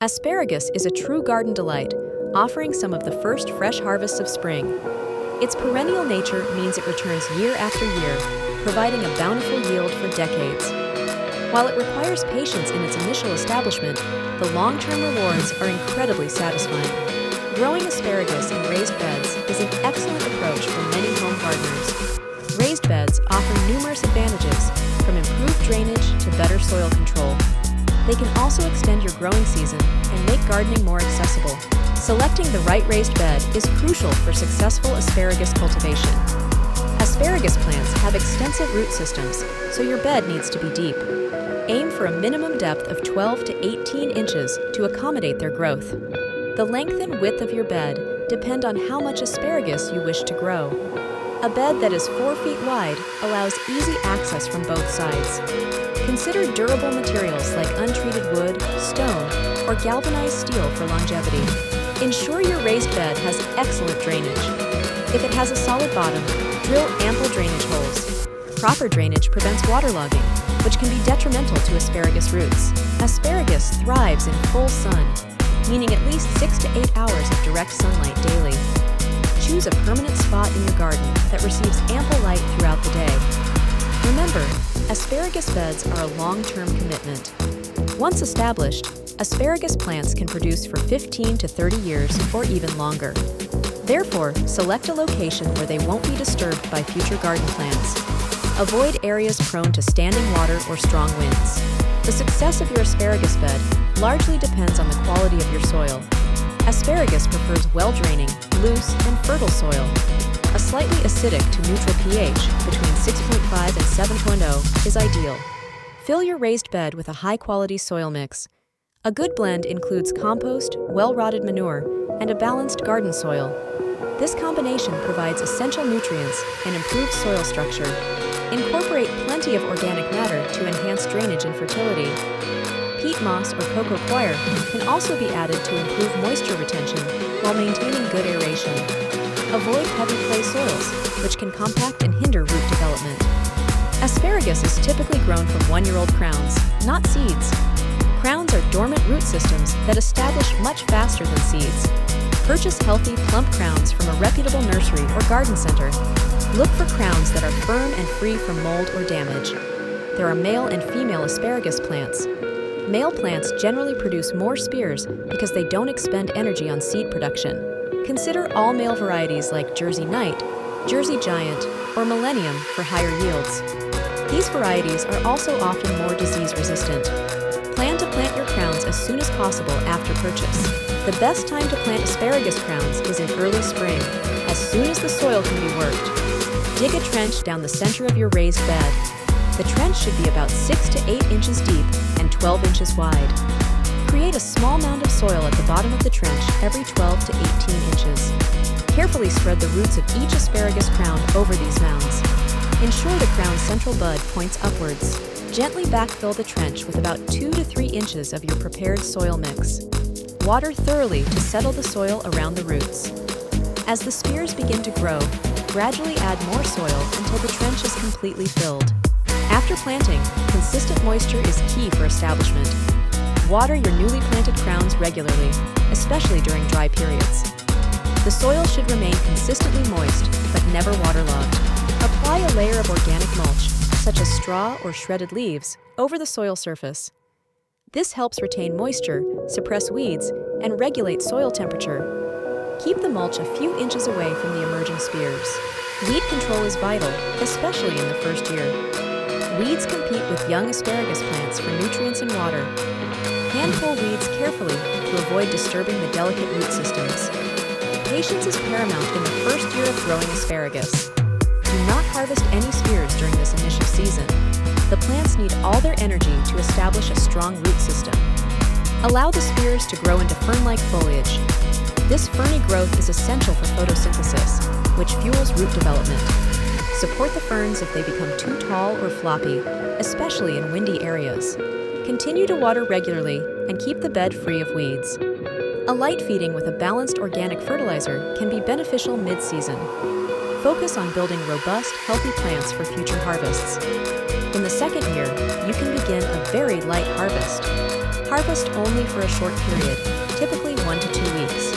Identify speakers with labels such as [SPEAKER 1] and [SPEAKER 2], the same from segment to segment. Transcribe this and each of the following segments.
[SPEAKER 1] Asparagus is a true garden delight, offering some of the first fresh harvests of spring. Its perennial nature means it returns year after year, providing a bountiful yield for decades. While it requires patience in its initial establishment, the long-term rewards are incredibly satisfying. Growing asparagus in raised beds is an excellent approach for many home gardeners. Raised beds offer numerous advantages, from improved drainage to better soil control. They can also extend your growing season and make gardening more accessible. Selecting the right raised bed is crucial for successful asparagus cultivation. Asparagus plants have extensive root systems, so your bed needs to be deep. Aim for a minimum depth of 12 to 18 inches to accommodate their growth. The length and width of your bed depend on how much asparagus you wish to grow. A bed that is 4 feet wide allows easy access from both sides. Consider durable materials like untreated wood, stone, or galvanized steel for longevity. Ensure your raised bed has excellent drainage. If it has a solid bottom, drill ample drainage holes. Proper drainage prevents waterlogging, which can be detrimental to asparagus roots. Asparagus thrives in full sun, meaning at least 6 to 8 hours of direct sunlight daily. Choose a permanent spot in your garden that receives ample light throughout the day. Remember, asparagus beds are a long-term commitment. Once established, asparagus plants can produce for 15 to 30 years or even longer. Therefore, select a location where they won't be disturbed by future garden plants. Avoid areas prone to standing water or strong winds. The success of your asparagus bed largely depends on the quality of your soil. Asparagus prefers well-draining, loose, and fertile soil. A slightly acidic to neutral pH between 6.5 and 7.0 is ideal. Fill your raised bed with a high-quality soil mix. A good blend includes compost, well-rotted manure, and a balanced garden soil. This combination provides essential nutrients and improves soil structure. Incorporate plenty of organic matter to enhance drainage and fertility. Peat moss or cocoa coir can also be added to improve moisture retention while maintaining good aeration. Avoid heavy clay soils, which can compact and hinder root development. Asparagus is typically grown from one-year-old crowns, not seeds. Crowns are dormant root systems that establish much faster than seeds. Purchase healthy, plump crowns from a reputable nursery or garden center. Look for crowns that are firm and free from mold or damage. There are male and female asparagus plants. Male plants generally produce more spears because they don't expend energy on seed production. Consider all male varieties like Jersey Knight, Jersey Giant, or Millennium for higher yields. These varieties are also often more disease-resistant. Plan to plant your crowns as soon as possible after purchase. The best time to plant asparagus crowns is in early spring, as soon as the soil can be worked. Dig a trench down the center of your raised bed. The trench should be about 6 to 8 inches deep and 12 inches wide. Create a small mound of soil at the bottom of the trench every 12 to 18 inches. Carefully spread the roots of each asparagus crown over these mounds. Ensure the crown's central bud points upwards. Gently backfill the trench with about 2 to 3 inches of your prepared soil mix. Water thoroughly to settle the soil around the roots. As the spears begin to grow, gradually add more soil until the trench is completely filled. After planting, consistent moisture is key for establishment. Water your newly planted crowns regularly, especially during dry periods. The soil should remain consistently moist, but never waterlogged. Apply a layer of organic mulch, such as straw or shredded leaves, over the soil surface. This helps retain moisture, suppress weeds, and regulate soil temperature. Keep the mulch a few inches away from the emerging spears. Weed control is vital, especially in the first year. Weeds compete with young asparagus plants for nutrients and water. Handful weeds carefully to avoid disturbing the delicate root systems. Patience is paramount in the first year of growing asparagus. Do not harvest any spears during this initial season. The plants need all their energy to establish a strong root system. Allow the spears to grow into fern-like foliage. This ferny growth is essential for photosynthesis, which fuels root development. Support the ferns if they become too tall or floppy, especially in windy areas. Continue to water regularly and keep the bed free of weeds. A light feeding with a balanced organic fertilizer can be beneficial mid-season. Focus on building robust, healthy plants for future harvests. In the second year, you can begin a very light harvest. Harvest only for a short period, typically 1 to 2 weeks.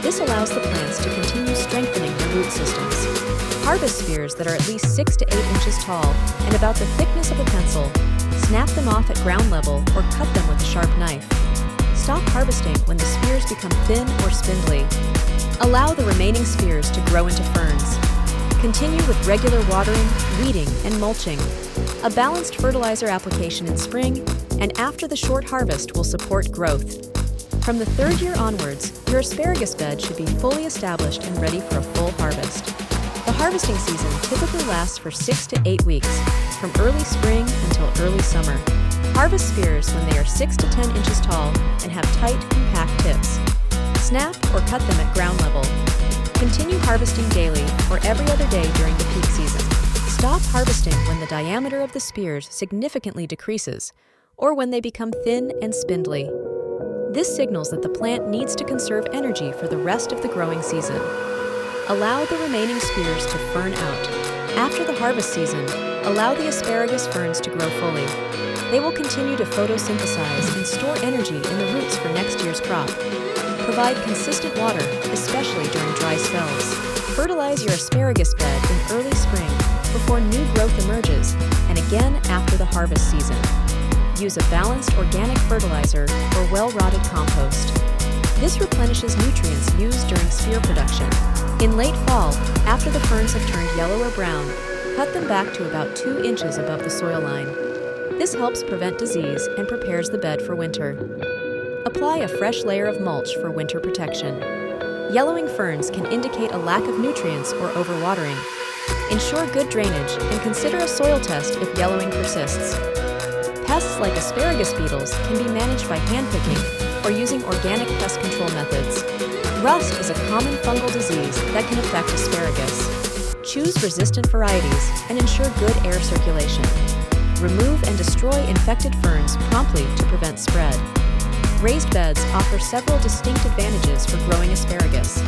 [SPEAKER 1] This allows the plants to continue strengthening their root systems. Harvest spears that are at least 6 to 8 inches tall and about the thickness of a pencil. Snap them off at ground level or cut them with a sharp knife. Stop harvesting when the spears become thin or spindly. Allow the remaining spears to grow into ferns. Continue with regular watering, weeding, and mulching. A balanced fertilizer application in spring and after the short harvest will support growth. From the 3rd year onwards, your asparagus bed should be fully established and ready for a full harvest. The harvesting season typically lasts for 6 to 8 weeks, from early spring until early summer. Harvest spears when they are 6 to 10 inches tall and have tight, compact tips. Snap or cut them at ground level. Continue harvesting daily or every other day during the peak season. Stop harvesting when the diameter of the spears significantly decreases or when they become thin and spindly. This signals that the plant needs to conserve energy for the rest of the growing season. Allow the remaining spears to fern out. After the harvest season, allow the asparagus ferns to grow fully. They will continue to photosynthesize and store energy in the roots for next year's crop. Provide consistent water, especially during dry spells. Fertilize your asparagus bed in early spring before new growth emerges and again after the harvest season. Use a balanced organic fertilizer or well-rotted compost. This replenishes nutrients used during spear production. In late fall, after the ferns have turned yellow or brown, cut them back to about 2 inches above the soil line. This helps prevent disease and prepares the bed for winter. Apply a fresh layer of mulch for winter protection. Yellowing ferns can indicate a lack of nutrients or overwatering. Ensure good drainage and consider a soil test if yellowing persists. Pests like asparagus beetles can be managed by handpicking or using organic pest control methods. Rust is a common fungal disease that can affect asparagus. Choose resistant varieties and ensure good air circulation. Remove and destroy infected ferns promptly to prevent spread. Raised beds offer several distinct advantages for growing asparagus.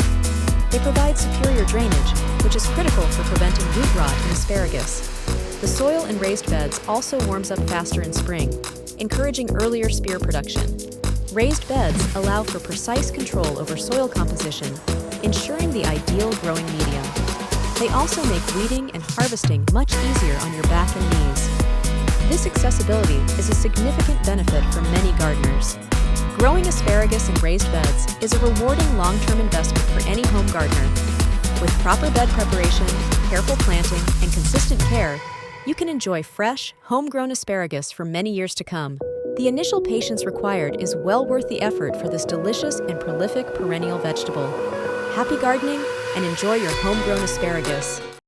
[SPEAKER 1] They provide superior drainage, which is critical for preventing root rot in asparagus. The soil in raised beds also warms up faster in spring, encouraging earlier spear production. Raised beds allow for precise control over soil composition, ensuring the ideal growing medium. They also make weeding and harvesting much easier on your back and knees. This accessibility is a significant benefit for many gardeners. Growing asparagus in raised beds is a rewarding long-term investment for any home gardener. With proper bed preparation, careful planting, and consistent care, you can enjoy fresh, homegrown asparagus for many years to come. The initial patience required is well worth the effort for this delicious and prolific perennial vegetable. Happy gardening and enjoy your homegrown asparagus.